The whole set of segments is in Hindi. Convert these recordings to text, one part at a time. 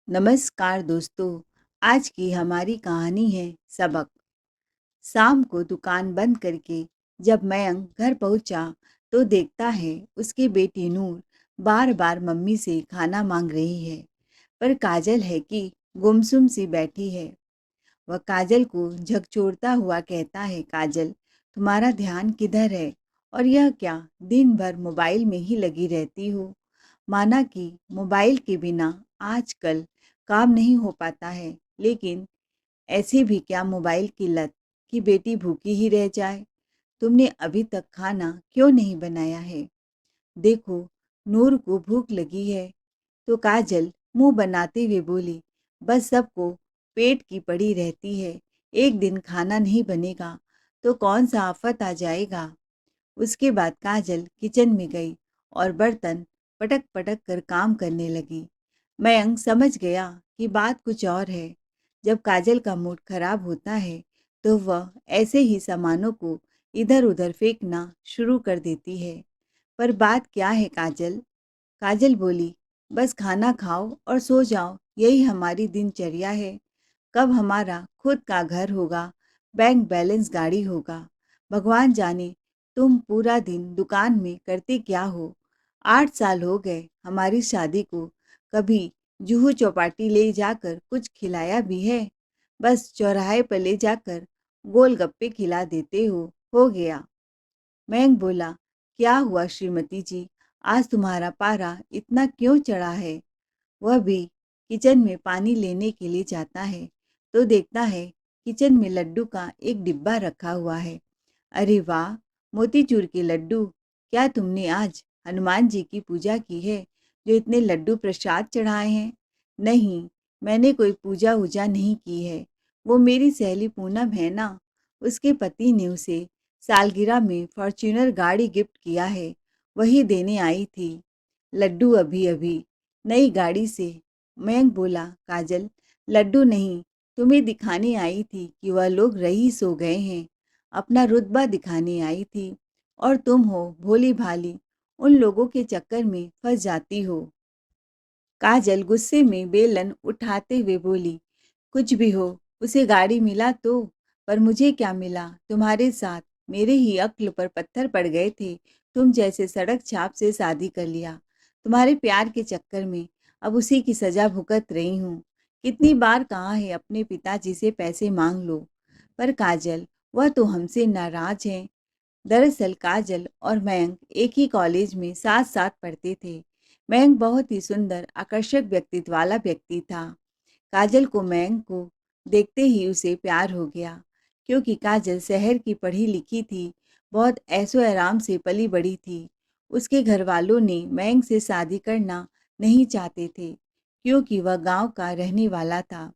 नमस्कार दोस्तों। आज की हमारी कहानी है सबक। शाम को दुकान बंद करके जब मयंक घर पहुंचा तो देखता है उसकी बेटी नूर बार बार मम्मी से खाना मांग रही है। पर काजल है कि गुमसुम सी बैठी है। वह काजल को झकझोरता हुआ कहता है, काजल तुम्हारा ध्यान किधर है? और यह क्या, दिन भर मोबाइल में ही लगी रहती हो? माना कि मोबाइल के बिना आजकल काम नहीं हो पाता है, लेकिन ऐसी भी क्या मोबाइल की लत कि बेटी भूखी ही रह जाए? तुमने अभी तक खाना क्यों नहीं बनाया है? देखो, नूर को भूख लगी है। तो काजल मुंह बनाते हुए बोली, बस सबको पेट की पड़ी रहती है। एक दिन खाना नहीं बनेगा तो कौन सा आफत आ जाएगा। उसके बाद काजल किचन में गई और बर्तन पटक पटक कर काम करने लगी। मयंक समझ गया कि बात कुछ और है। जब काजल का मूड खराब होता है तो वह ऐसे ही सामानों को इधर उधर फेंकना शुरू कर देती है। पर बात क्या है काजल? काजल बोली, बस खाना खाओ और सो जाओ, यही हमारी दिनचर्या है। कब हमारा खुद का घर होगा, बैंक बैलेंस गाड़ी होगा, भगवान जाने। तुम पूरा दिन दुकान में करते क्या हो? 8 साल हो गए हमारी शादी को, कभी जुहू चौपाटी ले जाकर कुछ खिलाया भी है? बस चौराहे पर ले जाकर गोलगप्पे खिला देते हो गया। मयंक बोला, क्या हुआ श्रीमती जी, आज तुम्हारा पारा इतना क्यों चढ़ा है? वह भी किचन में पानी लेने के लिए जाता है तो देखता है किचन में लड्डू का एक डिब्बा रखा हुआ है। अरे वाह, मोतीचूर के लड्डू! क्या तुमने आज हनुमान जी की पूजा की है जो इतने लड्डू प्रसाद चढ़ाए हैं? नहीं, मैंने कोई पूजा वूजा नहीं की है। वो मेरी सहेली पूनम है ना, उसके पति ने उसे सालगिरह में फॉर्च्यूनर गाड़ी गिफ्ट किया है, वही देने आई थी। लड्डू अभी अभी नई गाड़ी से। मयंक बोला, काजल लड्डू नहीं, तुम्हें दिखाने आई थी कि वह लोग रईस हो गए हैं। अपना रुतबा दिखाने आई थी और तुम हो भोली भाली, उन लोगों के चक्कर में फंस जाती हो। काजल गुस्से में बेलन उठाते हुए बोली, कुछ भी हो, उसे गाड़ी मिला तो, पर मुझे क्या मिला? तुम्हारे साथ मेरे ही अक्ल पर पत्थर पड़ गए थे। तुम जैसे सड़क छाप से शादी कर लिया। तुम्हारे प्यार के चक्कर में अब उसी की सजा भुगत रही हूँ। कितनी बार कहा है अपने पिताजी से पैसे मांग लो, पर काजल वह तो हमसे नाराज हैं। दरअसल काजल और मयंक एक ही कॉलेज में साथ साथ पढ़ते थे। मयंक बहुत ही सुंदर आकर्षक व्यक्तित्व वाला व्यक्ति था। काजल को मयंक को देखते ही उसे प्यार हो गया, क्योंकि काजल शहर की पढ़ी लिखी थी, बहुत ऐशो आराम से पली बड़ी थी। उसके घर वालों ने मयंक से शादी करना नहीं चाहते थे, क्योंकि वह गांव का रहने वाला था।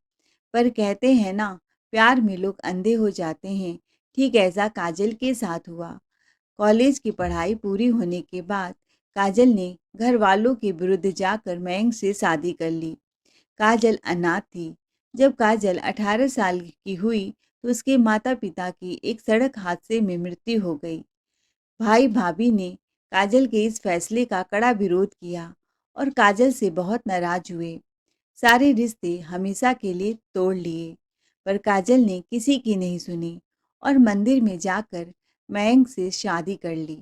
पर कहते हैं ना, प्यार में लोग अंधे हो जाते हैं। ठीक ऐसा काजल के साथ हुआ। कॉलेज की पढ़ाई पूरी होने के बाद काजल ने घर वालों के विरुद्ध जाकर मयंक से शादी कर ली। काजल अनाथ थी। जब काजल 18 साल की हुई तो उसके माता पिता की एक सड़क हादसे में मृत्यु हो गई। भाई भाभी ने काजल के इस फैसले का कड़ा विरोध किया और काजल से बहुत नाराज हुए। सारे रिश्ते हमेशा के लिए तोड़ लिए, पर काजल ने किसी की नहीं सुनी और मंदिर में जाकर मयंक से शादी कर ली।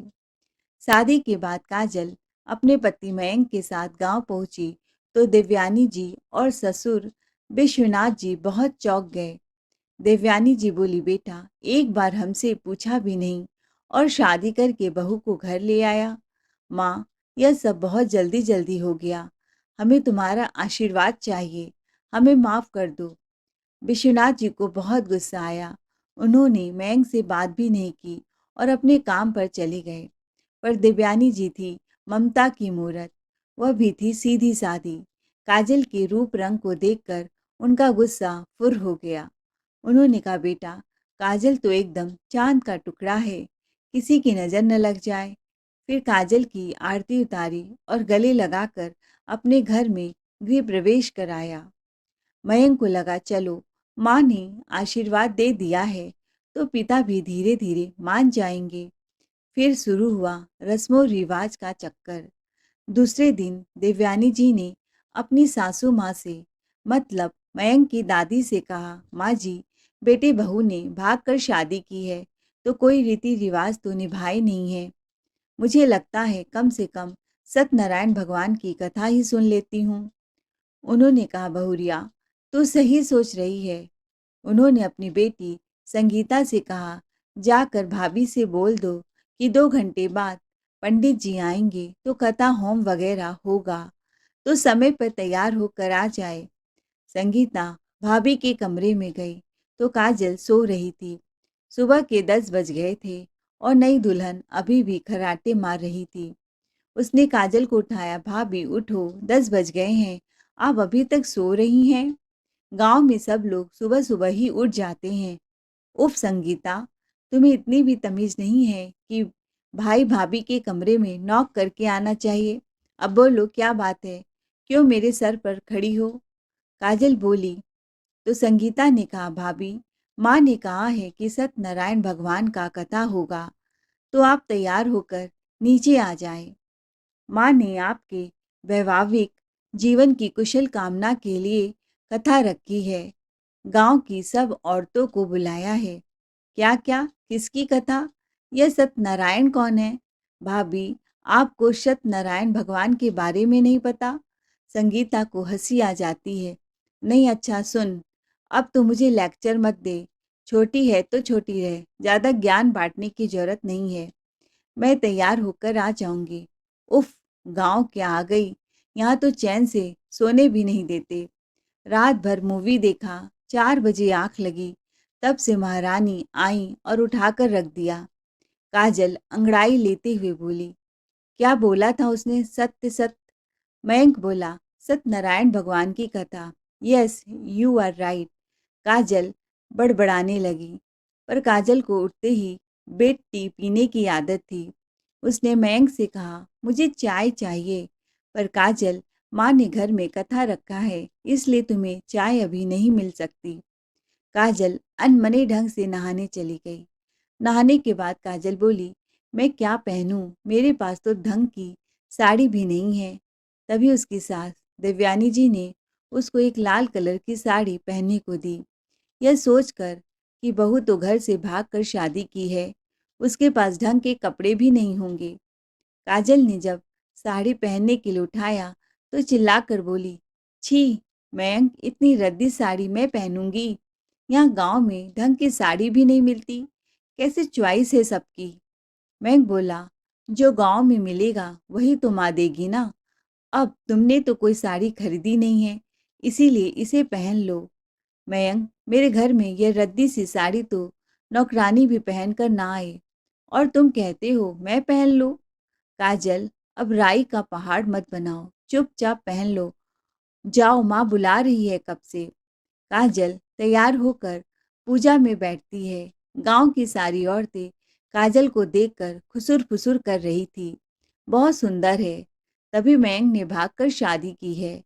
शादी के बाद काजल अपने पति मयंक के साथ गांव पहुंची तो देवयानी जी और ससुर विश्वनाथ जी बहुत चौंक गए। देवयानी जी बोली, बेटा एक बार हमसे पूछा भी नहीं और शादी करके बहू को घर ले आया। माँ, यह सब बहुत जल्दी जल्दी हो गया, हमें तुम्हारा आशीर्वाद चाहिए, हमें माफ़ कर दो। विश्वनाथ जी को बहुत गुस्सा आया। उन्होंने मयंक से बात भी नहीं की और अपने काम पर चले गए। पर देवयानी जी थी ममता की मूरत। वह भी थी सीधी सादी। काजल के रूप रंग को देखकर उनका गुस्सा फुर हो गया। उन्होंने कहा, बेटा काजल तो एकदम चांद का टुकड़ा है, किसी की नज़र न लग जाए। फिर काजल की आरती उतारी और गले लगाकर अपने घर में गृह प्रवेश कराया। मयंक को लगा, चलो माँ ने आशीर्वाद दे दिया है तो पिता भी धीरे धीरे मान जाएंगे। फिर शुरू हुआ रस्मों रिवाज का चक्कर। दूसरे दिन देवयानी जी ने अपनी सासू माँ से मतलब मयंक की दादी से कहा, माँ जी, बेटे बहू ने भागकर शादी की है, तो कोई रीति रिवाज तो निभाए नहीं है। मुझे लगता है कम से कम सत्यनारायण भगवान की कथा ही सुन लेती हूँ। उन्होंने कहा, बहुरिया, तू सही सोच रही है। उन्होंने अपनी बेटी संगीता से कहा, जाकर भाभी से बोल दो कि 2 घंटे बाद पंडित जी आएंगे तो कथा होम वगैरह होगा, तो समय पर तैयार होकर आ जाए। संगीता भाभी के कमरे में गई तो काजल सो रही थी। सुबह के 10 बज गए थे और नई दुल्हन अभी भी खर्राटे मार रही थी। उसने काजल को उठाया, भाभी उठो, 10 बज गए हैं, आप अभी तक सो रही हैं। गांव में सब लोग सुबह सुबह ही उठ जाते हैं। उफ संगीता, तुम्हें इतनी भी तमीज नहीं है कि भाई भाभी के कमरे में नॉक करके आना चाहिए। अब बोलो क्या बात है, क्यों मेरे सर पर खड़ी हो? काजल बोली। तो संगीता ने कहा, भाभी, माँ ने कहा है कि सत्यनारायण भगवान का कथा होगा, तो आप तैयार होकर नीचे आ जाए। माँ ने आपके वैवाहिक जीवन की कुशल कामना के लिए कथा रखी है। गांव की सब औरतों को बुलाया है। क्या क्या, किसकी कथा? यह सत्यनारायण कौन है? भाभी, आपको सत्यनारायण भगवान के बारे में नहीं पता? संगीता को हंसी आ जाती है। नहीं, अच्छा सुन, अब तो मुझे लेक्चर मत दे। छोटी है तो छोटी रहे, ज़्यादा ज्ञान बांटने की जरूरत नहीं है। मैं तैयार होकर आ जाऊंगी। उफ, गांव क्या आ गई, यहाँ तो चैन से सोने भी नहीं देते। रात भर मूवी देखा, 4 बजे आंख लगी, तब से महारानी आई और उठाकर रख दिया। काजल अंगड़ाई लेते हुए बोली, क्या बोला था उसने? सत्य सत्य? मयंक बोला, सत्यनारायण भगवान की कथा। Yes, you are right. Kajal बड़बड़ाने लगी, पर काजल को उठते ही बेड टी पीने की आदत थी। उसने मयंक से कहा, मुझे चाय चाहिए। पर काजल, माँ ने घर में कथा रखा है, इसलिए तुम्हें चाय अभी नहीं मिल सकती। काजल अनमने ढंग से नहाने चली गई। नहाने के बाद काजल बोली, मैं क्या पहनूं, मेरे पास तो ढंग की साड़ी भी नहीं है। तभी उसकी सास देवयानी जी ने उसको एक लाल कलर की साड़ी पहनने को दी। यह सोचकर कि बहू तो घर से भागकर शादी की है, उसके पास ढंग के कपड़े भी नहीं होंगे। काजल ने जब साड़ी पहनने के लिए उठाया तो चिल्लाकर बोली, छी मयंक, इतनी रद्दी साड़ी मैं पहनूंगी? यहाँ गांव में ढंग की साड़ी भी नहीं मिलती, कैसे चॉइस है सबकी। मयंक बोला, जो गांव में मिलेगा वही तो माँ देगी ना। अब तुमने तो कोई साड़ी खरीदी नहीं है, इसीलिए इसे पहन लो। मयंक, मेरे घर में यह रद्दी सी साड़ी तो नौकरानी भी पहन कर ना आए, और तुम कहते हो मैं पहन लो? काजल, अब राई का पहाड़ मत बनाओ, चुपचाप पहन लो। जाओ, माँ बुला रही है कब से। काजल तैयार होकर पूजा में बैठती है। गांव की सारी औरतें काजल को देखकर खुसुर फुसुर कर रही थी। बहुत सुंदर है, तभी मयंक ने भागकर शादी की है।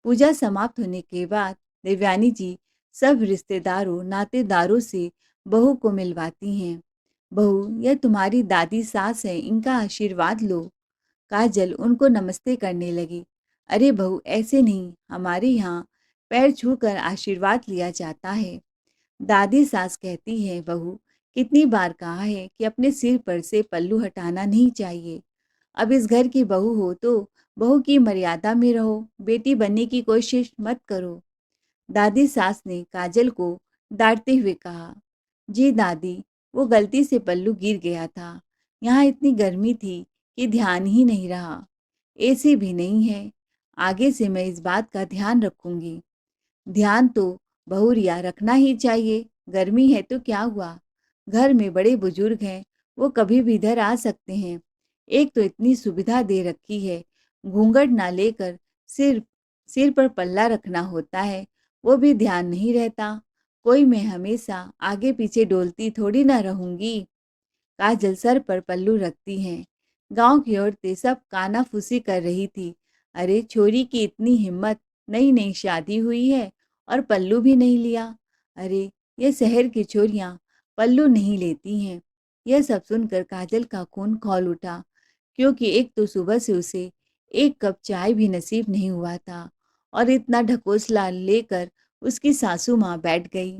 पूजा समाप्त होने के बाद देवयानी जी सब रिश्तेदारों नातेदारों से बहू को मिलवाती हैं। बहू, यह तुम्हारी दादी सास है, इनका आशीर्वाद लो। काजल उनको नमस्ते करने लगी। अरे बहू, ऐसे नहीं, हमारे यहाँ पैर छूकर आशीर्वाद लिया जाता है। दादी सास कहती है, बहू, कितनी बार कहा है कि अपने सिर पर से पल्लू हटाना नहीं चाहिए। अब इस घर की बहू हो तो बहू की मर्यादा में रहो, बेटी बनने की कोशिश मत करो। दादी सास ने काजल को डांटते हुए कहा, जी दादी, वो गलती से पल्लू गिर गया था। यहाँ इतनी गर्मी थी कि ध्यान ही नहीं रहा। एसी भी नहीं है। आगे से मैं इस बात का ध्यान रखूंगी। ध्यान तो बहुरिया रखना ही चाहिए, गर्मी है तो क्या हुआ, घर में बड़े बुजुर्ग हैं, वो कभी भी इधर आ सकते हैं। एक तो इतनी सुविधा दे रखी है, घूंघट ना लेकर सिर सिर पर पल्ला रखना होता है, वो भी ध्यान नहीं रहता। कोई मैं हमेशा आगे पीछे डोलती थोड़ी ना रहूंगी। काजल सर पर पल्लू रखती हैं। गांव की औरतें सब कानाफूसी कर रही थी। अरे छोरी की इतनी हिम्मत, नई नई शादी हुई है और पल्लू भी नहीं लिया। अरे, ये शहर की छोरियां पल्लू नहीं लेती हैं। यह सब सुनकर काजल का खून खौल उठा, क्योंकि एक तो सुबह से उसे एक कप चाय भी नसीब नहीं हुआ था, और इतना ढकोसला लेकर उसकी सासू माँ बैठ गई।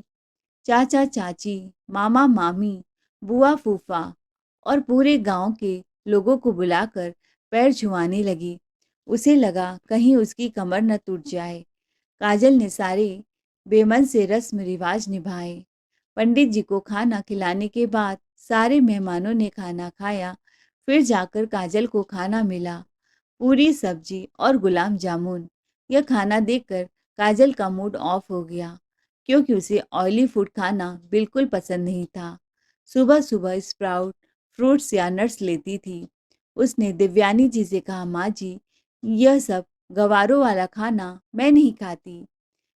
चाचा चाची, मामा मामी, बुआ फूफा और पूरे गांव के लोगों को बुलाकर पैर छुआने लगी। उसे लगा कहीं उसकी कमर न टूट जाए। काजल ने सारे बेमन से रस्म रिवाज निभाए। पंडित जी को खाना खिलाने के बाद सारे मेहमानों ने खाना खाया। फिर जाकर काजल को खाना मिला, पूरी सब्जी और गुलाब जामुन। यह खाना देखकर काजल का मूड ऑफ हो गया, क्योंकि उसे ऑयली फूड खाना बिल्कुल पसंद नहीं था। सुबह सुबह स्प्राउट, फ्रूट्स या नट्स लेती थी। उसने दिव्यानी जी से कहा, माँ जी, यह सब गवारों वाला खाना मैं नहीं खाती।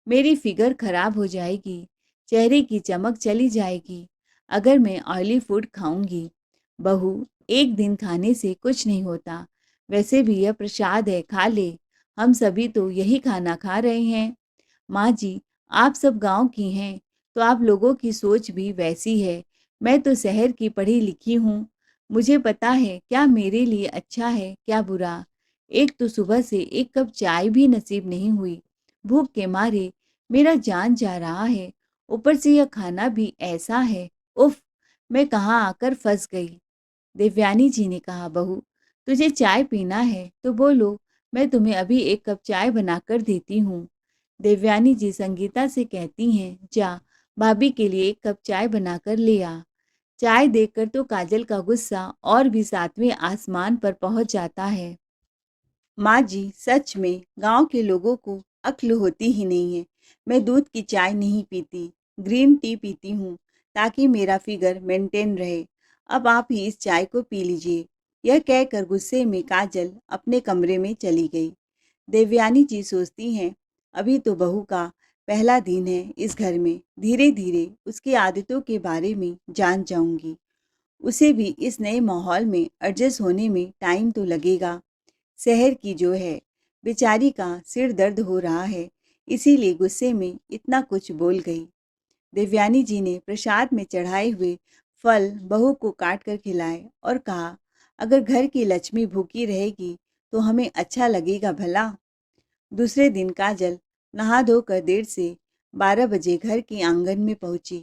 मेरी फिगर खराब हो जाएगी, चेहरे की चमक चली जाएगी अगर मैं ऑयली फूड खाऊंगी। बहू, एक दिन खाने से कुछ नहीं होता। वैसे भी यह प्रसाद है, खा ले। हम सभी तो यही खाना खा रहे हैं। माँ जी, आप सब गांव की हैं, तो आप लोगों की सोच भी वैसी है। मैं तो शहर की पढ़ी लिखी हूँ। मुझे पता है क्या मेरे लिए अच्छा है, क्या बुरा। एक तो सुबह से एक कप चाय भी नसीब नहीं हुई। भूख के मारे मेरा जान जा रहा है। ऊपर से यह खाना भी ऐसा है। उफ, मैं कहाँ आकर फंस गई। देवयानी जी ने कहा, बहू, तुझे चाय पीना है तो बोलो, मैं तुम्हें अभी एक कप चाय बनाकर देती हूँ। देवयानी जी संगीता से कहती हैं, जा भाभी के लिए एक कप चाय बनाकर ले आ। चाय देखकर तो काजल का गुस्सा और भी सातवें आसमान पर पहुंच जाता है। माँ जी, सच में गांव के लोगों को अक्ल होती ही नहीं है। मैं दूध की चाय नहीं पीती, ग्रीन टी पीती हूँ, ताकि मेरा फिगर मेंटेन रहे। अब आप ही इस चाय को पी लीजिए। यह कहकर गुस्से में काजल अपने कमरे में चली गई। देवयानी जी सोचती हैं, अभी तो बहू का पहला दिन है इस घर में। धीरे धीरे उसकी आदतों के बारे में जान जाऊंगी। उसे भी इस नए माहौल में एडजस्ट होने में टाइम तो लगेगा। शहर की जो है, बेचारी का सिर दर्द हो रहा है, इसीलिए गुस्से में इतना कुछ बोल गई। देवयानी जी ने प्रसाद में चढ़ाए हुए फल बहू को काट कर खिलाए और कहा, अगर घर की लक्ष्मी भूखी रहेगी तो हमें अच्छा लगेगा भला। दूसरे दिन काजल नहा धोकर देर से 12 बजे घर के आंगन में पहुंची।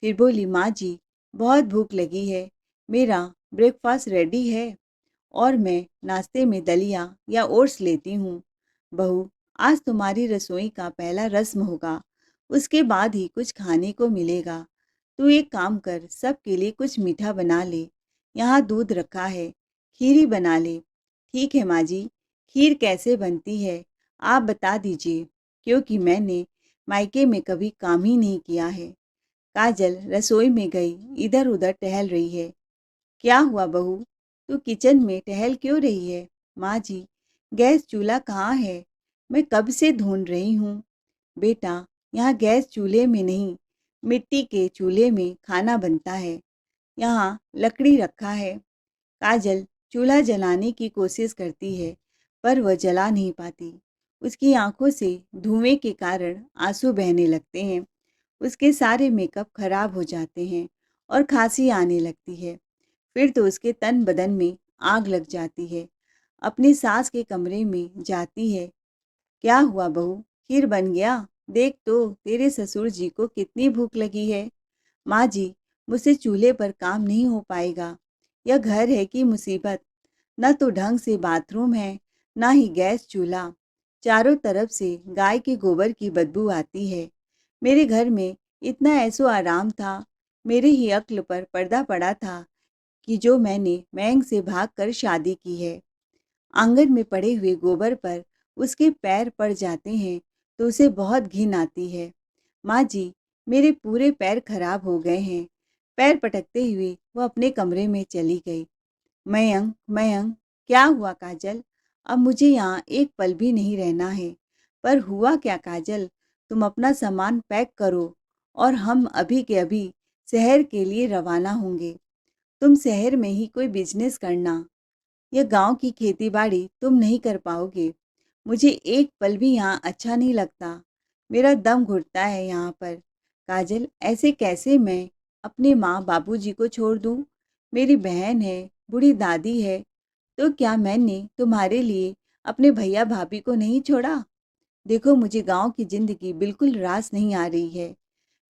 फिर बोली, माँ जी, बहुत भूख लगी है। मेरा ब्रेकफास्ट रेडी है और मैं नाश्ते में दलिया या ओट्स लेती हूँ। बहू, आज तुम्हारी रसोई का पहला रस्म होगा, उसके बाद ही कुछ खाने को मिलेगा। तू एक काम कर, सबके लिए कुछ मीठा बना ले। यहाँ दूध रखा है, खीर ही बना ले। ठीक है माँ जी, खीर कैसे बनती है आप बता दीजिए, क्योंकि मैंने मायके में कभी काम ही नहीं किया है। काजल रसोई में गई, इधर उधर टहल रही है। क्या हुआ बहू, तू किचन में टहल क्यों रही है? माँ जी, गैस चूल्हा कहाँ है? मैं कब से ढूंढ रही हूँ। बेटा, यहाँ गैस चूल्हे में नहीं, मिट्टी के चूल्हे में खाना बनता है। यहाँ लकड़ी रखा है। काजल चूल्हा जलाने की कोशिश करती है, पर वह जला नहीं पाती। उसकी आंखों से धुएं के कारण आंसू बहने लगते हैं। उसके सारे मेकअप खराब हो जाते हैं और खांसी आने लगती है। फिर तो उसके तन बदन में आग लग जाती है। अपनी सास के कमरे में जाती है। क्या हुआ बहू, खीर बन गया? देख तो तेरे ससुर जी को कितनी भूख लगी है। माँ जी, मुझसे चूल्हे पर काम नहीं हो पाएगा। यह घर है कि मुसीबत। न तो ढंग से बाथरूम है, ना ही गैस चूल्हा। चारों तरफ से गाय के गोबर की बदबू आती है। मेरे घर में इतना ऐसो आराम था, मेरे ही अक्ल पर पर्दा पड़ा था कि जो मैंने मैंग से भागकर शादी की है। आंगन में पड़े हुए गोबर पर उसके पैर पड़ जाते हैं तो उसे बहुत घिन आती है। माँ जी, मेरे पूरे पैर खराब हो गए हैं। पैर पटकते हुए वो अपने कमरे में चली गई। मयंक, मयंक, क्या हुआ काजल? अब मुझे यहाँ एक पल भी नहीं रहना है। पर हुआ क्या काजल? तुम अपना सामान पैक करो और हम अभी के अभी शहर के लिए रवाना होंगे। तुम शहर में ही कोई बिजनेस करना। यह गांव की खेती बाड़ी तुम नहीं कर पाओगे। मुझे एक पल भी यहाँ अच्छा नहीं लगता। मेरा दम घुटता है यहाँ पर। काजल, ऐसे कैसे मैं अपने माँ बाबूजी को छोड़ दूँ? मेरी बहन है, बूढ़ी दादी है। तो क्या मैंने तुम्हारे लिए अपने भैया भाभी को नहीं छोड़ा? देखो, मुझे गाँव की ज़िंदगी बिल्कुल रास नहीं आ रही है।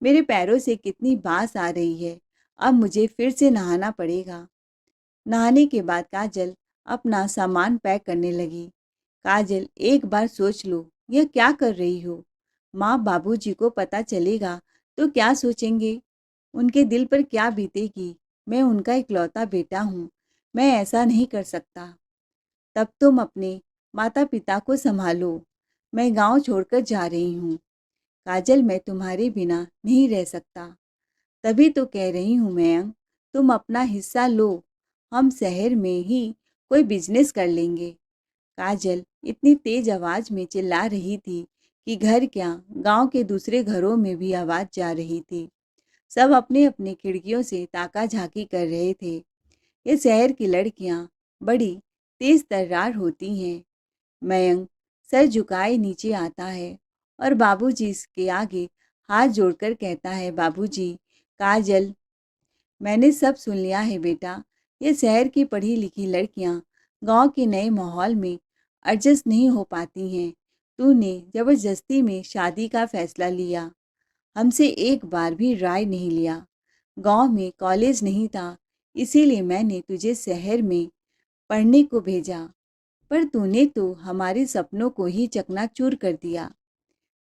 मेरे पैरों से कितनी बास आ रही है। अब मुझे फिर से नहाना पड़ेगा। नहाने के बाद काजल अपना सामान पैक करने लगी। काजल, एक बार सोच लो, यह क्या कर रही हो? माँ बाबूजी को पता चलेगा तो क्या सोचेंगे? उनके दिल पर क्या बीतेगी? मैं उनका इकलौता बेटा हूँ। मैं ऐसा नहीं कर सकता। तब तुम अपने माता पिता को संभालो। मैं गांव छोड़कर जा रही हूँ। काजल, मैं तुम्हारे बिना नहीं रह सकता। तभी तो कह रही हूँ मयंक, तुम अपना हिस्सा लो। हम शहर में ही कोई बिजनेस कर लेंगे। काजल इतनी तेज आवाज में चिल्ला रही थी कि घर क्या, गांव के दूसरे घरों में भी आवाज जा रही थी। सब अपने अपने खिड़कियों से ताका झाकी कर रहे थे। ये शहर की लड़कियां बड़ी तेज तर्रार होती हैं। मयंक सर झुकाए नीचे आता है और बाबूजी के आगे हाथ जोड़कर कहता है, बाबूजी। काजल, मैंने सब सुन लिया है बेटा। ये शहर की पढ़ी लिखी लड़कियां गांव के नए माहौल में एडजस्ट नहीं हो पाती हैं। तूने जबरदस्ती में शादी का फैसला लिया, हमसे एक बार भी राय नहीं लिया। गांव में कॉलेज नहीं था, इसीलिए मैंने तुझे शहर में पढ़ने को भेजा, पर तूने तो हमारे सपनों को ही चकनाचूर कर दिया।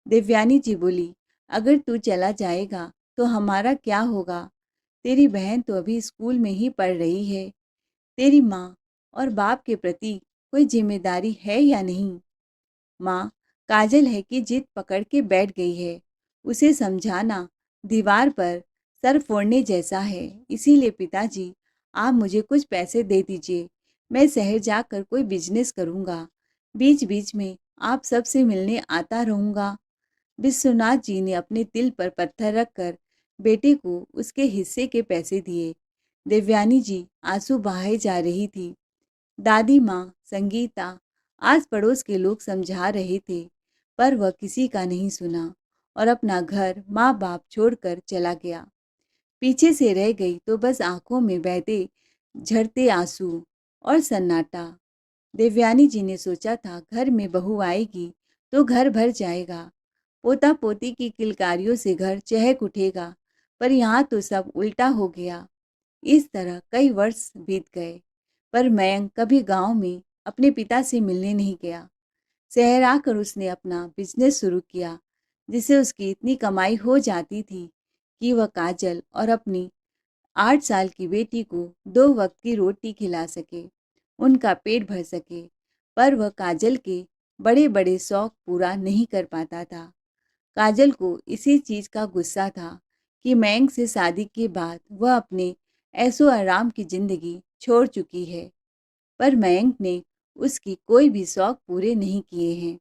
देवयानी जी बोली, अगर तू चला जाएगा तो हमारा क्या होगा? तेरी बहन तो अभी स्कूल में ही पढ़ रही है। तेरी माँ और बाप के प्रति कोई जिम्मेदारी है या नहीं? माँ, काजल है कि जिद पकड़ के बैठ गई है। उसे समझाना दीवार पर सर फोड़ने जैसा है। इसीलिए पिताजी, आप मुझे कुछ पैसे दे दीजिए। मैं शहर जाकर कोई बिजनेस करूँगा। बीच बीच में आप सबसे मिलने आता रहूँगा। विश्वनाथ जी ने अपने दिल पर पत्थर रखकर बेटे को उसके हिस्से के पैसे दिए। देवयानी जी आंसू बहाए जा रही थी। दादी माँ, संगीता, आस पड़ोस के लोग समझा रहे थे, पर वह किसी का नहीं सुना और अपना घर माँ बाप छोड़कर चला गया। पीछे से रह गई तो बस आंखों में बहते झरते आंसू और सन्नाटा। देवयानी जी ने सोचा था घर में बहू आएगी तो घर भर जाएगा, पोता पोती की किलकारियों से घर चहक उठेगा, पर यहाँ तो सब उल्टा हो गया। इस तरह कई वर्ष बीत गए, पर मयंक कभी गांव में अपने पिता से मिलने नहीं गया। शहर आकर उसने अपना बिजनेस शुरू किया, जिससे उसकी इतनी कमाई हो जाती थी कि वह काजल और अपनी 8 साल की बेटी को 2 वक्त की रोटी खिला सके, उनका पेट भर सके। पर वह काजल के बड़े बड़े शौक पूरा नहीं कर पाता था। काजल को इसी चीज़ का गुस्सा था कि मयंक से शादी के बाद वह अपने ऐशो आराम की ज़िंदगी छोड़ चुकी है, पर मयंक ने उसकी कोई भी शौक पूरे नहीं किए हैं।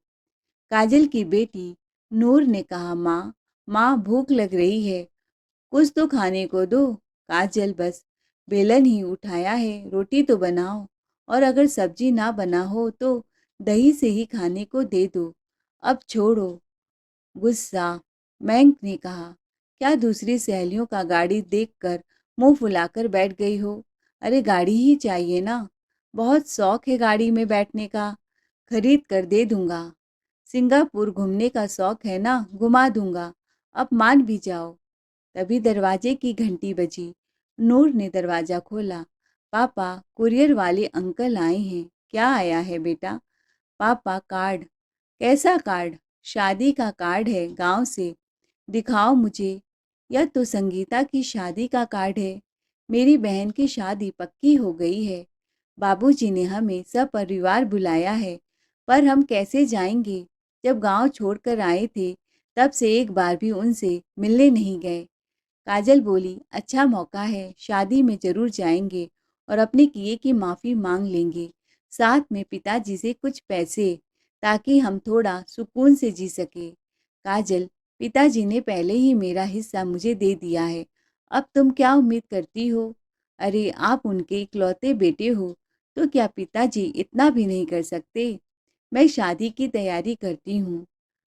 काजल की बेटी नूर ने कहा, माँ, माँ भूख लग रही है, कुछ तो खाने को दो। काजल, बस बेलन ही उठाया है, रोटी तो बनाओ, और अगर सब्जी ना बना हो तो दही से ही खाने को दे दो। अब छोड़ो गुस्सा। मयंक ने कहा, क्या दूसरी सहेलियों का गाड़ी देखकर मुंह फुलाकर बैठ गई हो? अरे गाड़ी ही चाहिए ना, बहुत शौक है गाड़ी में बैठने का, खरीद कर दे दूंगा। सिंगापुर घूमने का शौक है ना, घुमा दूंगा, अब मान भी जाओ। तभी दरवाजे की घंटी बजी। नूर ने दरवाजा खोला। पापा, कुरियर वाले अंकल आए हैं। क्या आया है बेटा? पापा, कार्ड। कैसा कार्ड? शादी का कार्ड है, गांव से। दिखाओ मुझे। यह तो संगीता की शादी का कार्ड है। मेरी बहन की शादी पक्की हो गई है। बाबूजी ने हमें सब परिवार बुलाया है, पर हम कैसे जाएंगे? जब गांव छोड़कर आए थे तब से एक बार भी उनसे मिलने नहीं गए। काजल बोली, अच्छा मौका है, शादी में जरूर जाएंगे और अपने किए की माफ़ी मांग लेंगे, साथ में पिताजी से कुछ पैसे, ताकि हम थोड़ा सुकून से जी सके। काजल, पिताजी ने पहले ही मेरा हिस्सा मुझे दे दिया है, अब तुम क्या उम्मीद करती हो? अरे आप उनके इकलौते बेटे हो, तो क्या पिताजी इतना भी नहीं कर सकते? मैं शादी की तैयारी करती हूँ।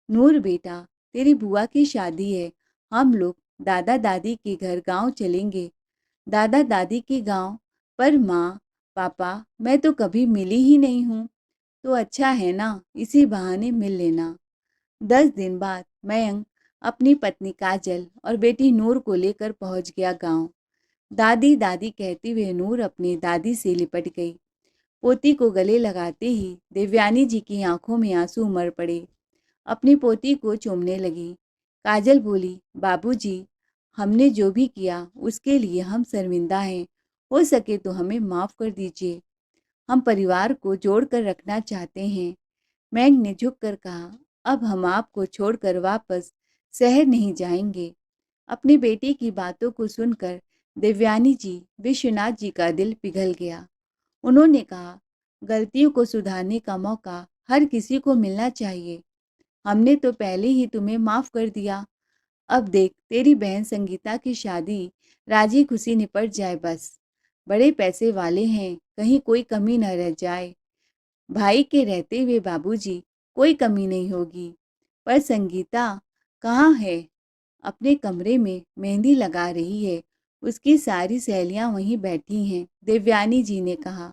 नूर बेटा, तेरी बुआ की शादी है, हम लोग दादा दादी के घर गांव चलेंगे। दादा दादी के गांव? पर माँ, पापा, मैं तो कभी मिली ही नहीं हूँ। तो अच्छा है ना, इसी बहाने मिल लेना। 10 दिन बाद मयंक अपनी पत्नी काजल और बेटी नूर को लेकर पहुंच गया गांव। दादी दादी कहते हुए नूर अपनी दादी से लिपट गई। पोती को गले लगाते ही देवयानी जी की आंखों में आंसू उमड़ पड़े। अपनी पोती को चूमने लगी। काजल बोली, बाबूजी, हमने जो भी किया उसके लिए हम शर्मिंदा हैं। हो सके तो हमें माफ़ कर दीजिए। हम परिवार को जोड़कर रखना चाहते हैं। मैंग ने झुककर कहा, अब हम आपको छोड़कर वापस शहर नहीं जाएंगे। अपनी बेटी की बातों को सुनकर देवयानी जी, विश्वनाथ जी का दिल पिघल गया। उन्होंने कहा, गलतियों को सुधारने का मौका हर किसी को मिलना चाहिए। हमने तो पहले ही तुम्हें माफ़ कर दिया। अब देख, तेरी बहन संगीता की शादी राजी खुशी निपट जाए बस। बड़े पैसे वाले हैं, कहीं कोई कमी न रह जाए। भाई के रहते हुए बाबूजी, कोई कमी नहीं होगी। पर संगीता कहाँ है? अपने कमरे में मेहंदी लगा रही है। उसकी सारी सहेलियां वहीं बैठी हैं, देवयानी जी ने कहा।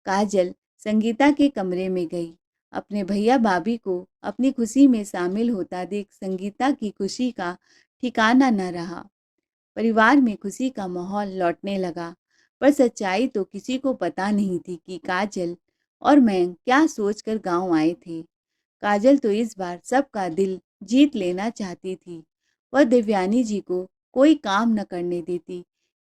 काजल संगीता के कमरे में गई। अपने भैया भाभी को अपनी खुशी में शामिल होता देख संगीता की खुशी का ठिकाना न रहा। परिवार में खुशी का माहौल लौटने लगा। पर सच्चाई तो किसी को पता नहीं थी कि काजल और मैं क्या सोचकर गांव आए थे। काजल तो इस बार सबका दिल जीत लेना चाहती थी। वह देवयानी जी को कोई काम न करने देती।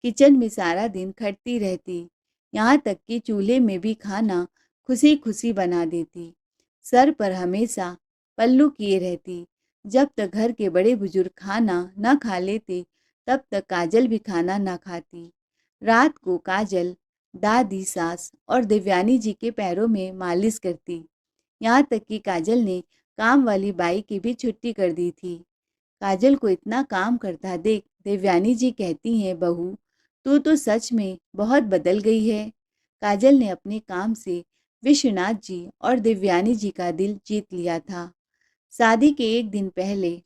किचन में सारा दिन खटती रहती। यहाँ तक कि चूल्हे में भी खाना खुशी खुशी बना देती। सर पर हमेशा पल्लू किए रहती। जब तक घर के बड़े बुजुर्ग खाना न खा लेते, तब तक काजल भी खाना न खाती। रात को काजल दादी, सास और देवयानी जी के पैरों में मालिश करती। यहाँ तक कि काजल ने काम वाली बाई की भी छुट्टी कर दी थी। काजल को इतना काम करता देख देवयानी जी कहती हैं, बहू, तू तो सच में बहुत बदल गई है। काजल ने अपने काम से विश्वनाथ जी और देवयानी जी का दिल जीत लिया था। शादी के एक दिन पहले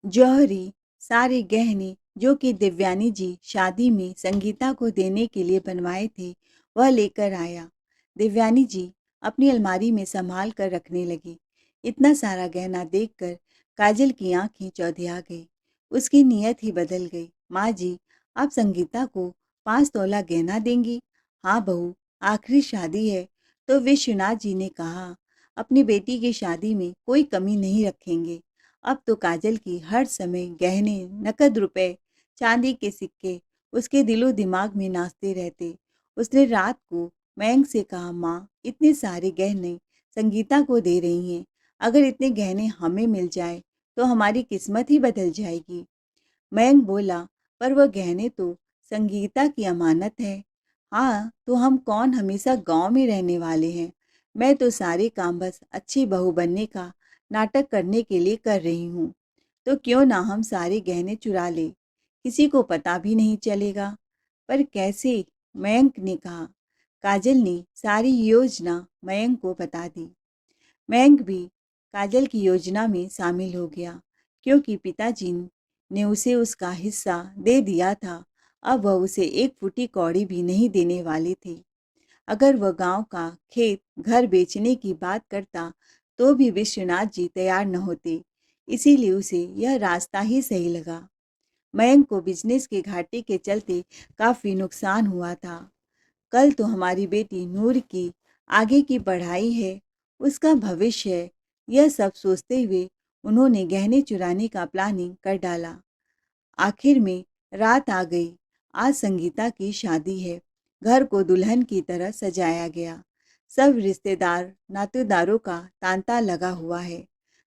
जौहरी सारे गहने जो कि देवयानी जी शादी में संगीता को देने के लिए बनवाए थे, वह लेकर आया। देवयानी जी अपनी अलमारी में संभाल कर रखने लगी। इतना सारा गहना देखकर काजल की आंखें चौधिया गई। उसकी नीयत ही बदल गई। माँ जी, आप संगीता को 5 तोला गहना देंगी? हाँ बहू, आखिरी शादी है तो विश्वनाथ जी ने कहा अपनी बेटी की शादी में कोई कमी नहीं रखेंगे। अब तो काजल की हर समय गहने, नकद रुपए, चांदी के सिक्के उसके दिलो दिमाग में नाचते रहते। उसने रात को मयंक से कहा, माँ, इतने सारे गहने संगीता को दे रही हैं। अगर इतने गहने हमें मिल जाए तो हमारी किस्मत ही बदल जाएगी। मयंक बोला, पर वह गहने तो संगीता की अमानत है। हाँ, तो हम कौन हमेशा गांव में रहने वाले हैं। मैं तो सारे काम बस अच्छी बहू बनने का नाटक करने के लिए कर रही हूँ। तो क्यों ना हम सारे गहने चुरा ले, किसी को पता भी नहीं चलेगा। पर कैसे? मयंक ने कहा। काजल ने सारी योजना मयंक को बता दी। मयंक भी काजल की योजना में शामिल हो गया, क्योंकि पिताजी ने उसे उसका हिस्सा दे दिया था। अब वह उसे एक फूटी कौड़ी भी नहीं देने वाले थे। अगर वह गांव का खेत घर बेचने की बात करता तो भी विश्वनाथ जी तैयार न होते। इसीलिए उसे यह रास्ता ही सही लगा। मयंक को बिजनेस के घाटे के चलते काफ़ी नुकसान हुआ था। कल तो हमारी बेटी नूर की आगे की पढ़ाई है, उसका भविष्य है। यह सब सोचते हुए उन्होंने गहने चुराने का प्लानिंग कर डाला। आखिर में रात आ गई। आज संगीता की शादी है। घर को दुल्हन की तरह सजाया गया। सब रिश्तेदार नातेदारों का तांता लगा हुआ है।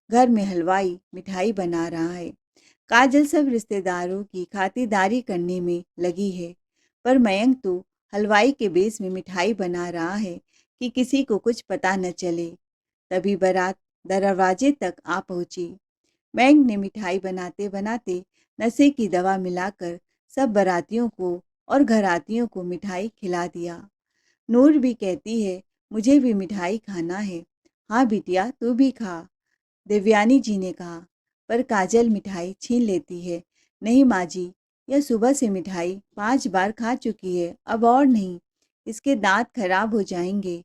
घर में हलवाई मिठाई बना रहा है। काजल सब रिश्तेदारों की खातिरदारी करने में लगी है। पर मयंक तो हलवाई के बेस में मिठाई बना रहा है कि किसी को कुछ पता न चले। तभी बारात दरवाजे तक आ पहुंची। मयंक ने मिठाई बनाते बनाते नशे की दवा मिलाकर सब बारातियों को और घरातियों को मिठाई खिला दिया। नूर भी कहती है, मुझे भी मिठाई खाना है। हाँ बिटिया, तू भी खा, देवयानी जी ने कहा। पर काजल मिठाई छीन लेती है। नहीं माँ जी, यह सुबह से मिठाई 5 बार खा चुकी है, अब और नहीं। इसके दांत खराब हो जाएंगे।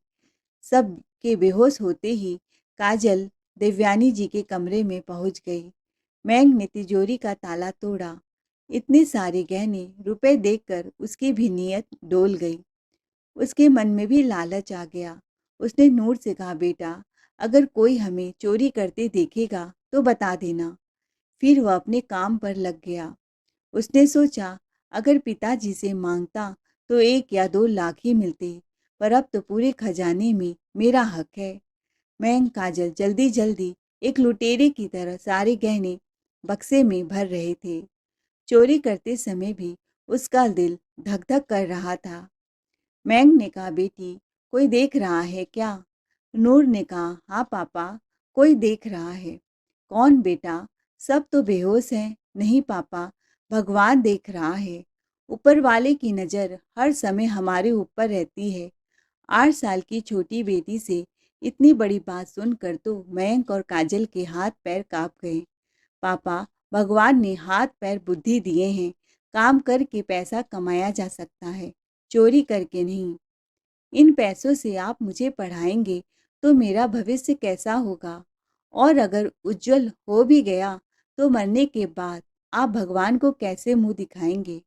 सब के बेहोश होते ही काजल देवयानी जी के कमरे में पहुंच गई। मैंग ने तिजोरी का ताला तोड़ा। इतने सारे गहने रुपए देखकर उसकी भी नीयत डोल गई। उसके मन में भी लालच आ गया। उसने नूर से कहा, बेटा, अगर कोई हमें चोरी करते देखेगा तो बता देना। फिर वह अपने काम पर लग गया। उसने सोचा, अगर पिताजी से मांगता तो 1 या 2 लाख ही मिलते, पर अब तो पूरे खजाने में मेरा हक है। मैं काजल जल्दी जल्दी एक लुटेरे की तरह सारे गहने बक्से में भर रहे थे। चोरी करते समय भी उसका दिल धक धक कर रहा था। मैंग ने कहा, बेटी, कोई देख रहा है क्या? नूर ने कहा, हाँ पापा, कोई देख रहा है। कौन बेटा? सब तो बेहोश हैं। नहीं पापा, भगवान देख रहा है। ऊपर वाले की नज़र हर समय हमारे ऊपर रहती है। 8 साल की छोटी बेटी से इतनी बड़ी बात सुनकर तो मयंक और काजल के हाथ पैर कांप गए। पापा, भगवान ने हाथ पैर बुद्धि दिए हैं। काम करके पैसा कमाया जा सकता है, चोरी करके नहीं। इन पैसों से आप मुझे पढ़ाएंगे तो मेरा भविष्य कैसा होगा? और अगर उज्जवल हो भी गया तो मरने के बाद आप भगवान को कैसे मुंह दिखाएंगे?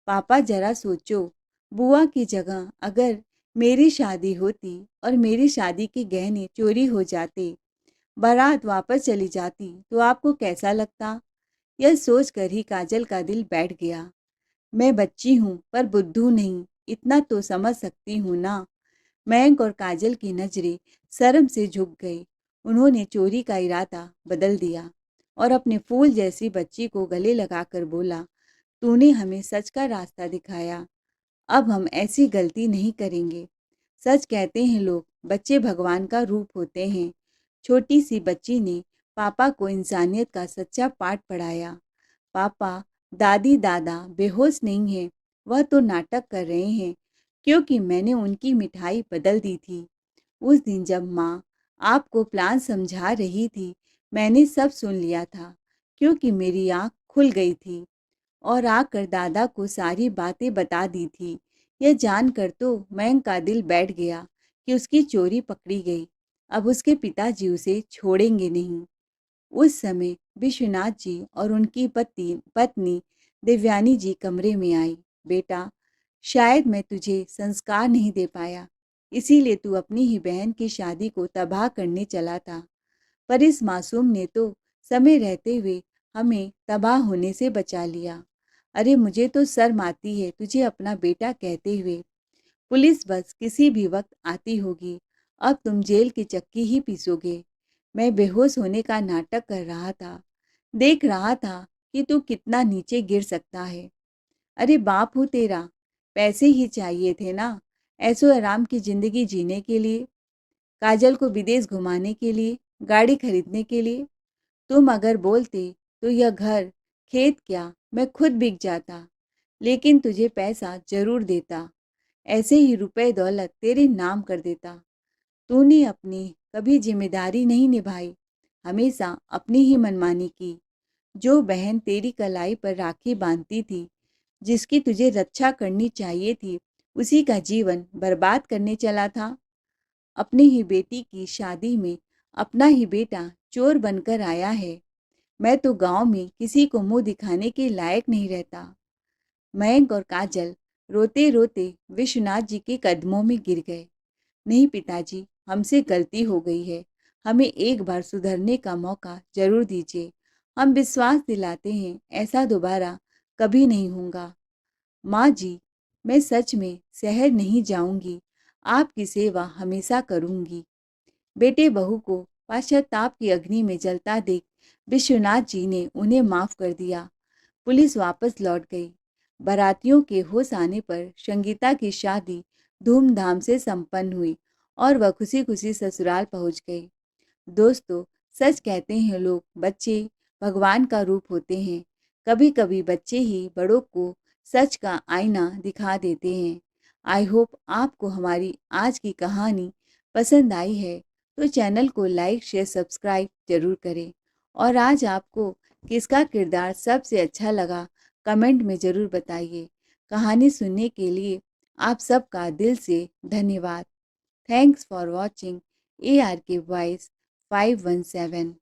पापा, जरा सोचो, बुआ की जगह अगर मेरी शादी होती और मेरी शादी के गहने चोरी हो जाते, बारात वापस चली जाती, तो आपको कैसा लगता? यह सोचकर ही काजल का दिल बैठ गया। मैं बच्ची हूँ पर बुद्धू नहीं, इतना तो समझ सकती हूँ ना। मयंक और काजल की नजरें शर्म से झुक गई। उन्होंने चोरी का इरादा बदल दिया और अपने फूल जैसी बच्ची को गले लगाकर बोला, तूने हमें सच का रास्ता दिखाया। अब हम ऐसी गलती नहीं करेंगे। सच कहते हैं लोग, बच्चे भगवान का रूप होते हैं। छोटी सी बच्ची ने पापा को इंसानियत का सच्चा पाठ पढ़ाया। पापा, दादी दादा बेहोश नहीं है, वह तो नाटक कर रहे हैं, क्योंकि मैंने उनकी मिठाई बदल दी थी। उस दिन जब माँ आपको प्लान समझा रही थी, मैंने सब सुन लिया था, क्योंकि मेरी आँख खुल गई थी और आकर दादा को सारी बातें बता दी थी। यह जानकर तो मयंक का दिल बैठ गया कि उसकी चोरी पकड़ी गई। अब उसके पिताजी उसे छोड़ेंगे नहीं। उस समय विश्वनाथ जी और उनकी पत्नी पत्नी देवयानी जी कमरे में आई। बेटा, शायद मैं तुझे संस्कार नहीं दे पाया, इसीलिए तू अपनी ही बहन की शादी को तबाह करने चला था। पर इस मासूम ने तो समय रहते हुए हमें तबाह होने से बचा लिया। अरे, मुझे तो शर्म आती है तुझे अपना बेटा कहते हुए। पुलिस बस किसी भी वक्त आती होगी। अब तुम जेल की चक्की ही पीसोगे। मैं बेहोश होने का नाटक कर रहा था, देख रहा था कि तू कितना नीचे गिर सकता है। अरे बाप हूँ तेरा, पैसे ही चाहिए थे ना, ऐसो आराम की जिंदगी जीने के लिए, काजल को विदेश घुमाने के लिए, गाड़ी खरीदने के लिए। तुम अगर बोलते तो यह घर, खेत क्या, मैं खुद बिक जाता, लेकिन तुझे पैसा जरूर देता। ऐसे ही रुपए दौलत तेरे नाम कर देता। तूने अपनी कभी जिम्मेदारी नहीं निभाई, हमेशा अपनी ही मनमानी की। जो बहन तेरी कलाई पर राखी बांधती थी, जिसकी तुझे रक्षा करनी चाहिए थी, उसी का जीवन बर्बाद करने चला था। अपनी ही बेटी की शादी में अपना ही बेटा चोर बनकर आया है। मैं तो गांव में किसी को मुंह दिखाने के लायक नहीं रहता। मयंक और काजल रोते रोते विश्वनाथ जी के कदमों में गिर गए। नहीं पिताजी, हमसे गलती हो गई है, हमें एक बार सुधरने का मौका जरूर दीजिए। हम विश्वास दिलाते हैं ऐसा दोबारा कभी नहीं होगा। माँ जी, मैं सच में शहर नहीं जाऊंगी, आपकी सेवा हमेशा करूंगी। बेटे बहू को पश्चाताप की अग्नि में जलता देख विश्वनाथ जी ने उन्हें माफ कर दिया। पुलिस वापस लौट गई। बारातियों के होश आने पर संगीता की शादी धूमधाम से संपन्न हुई और वह खुशी खुशी ससुराल पहुंच गई। दोस्तों, सच कहते हैं लोग, बच्चे भगवान का रूप होते हैं। कभी कभी बच्चे ही बड़ों को सच का आईना दिखा देते हैं। आई होप आपको हमारी आज की कहानी पसंद आई है, तो चैनल को लाइक शेयर सब्सक्राइब जरूर करें। और आज आपको किसका किरदार सबसे अच्छा लगा, कमेंट में ज़रूर बताइए। कहानी सुनने के लिए आप सबका दिल से धन्यवाद। Thanks for watching ARK voice 517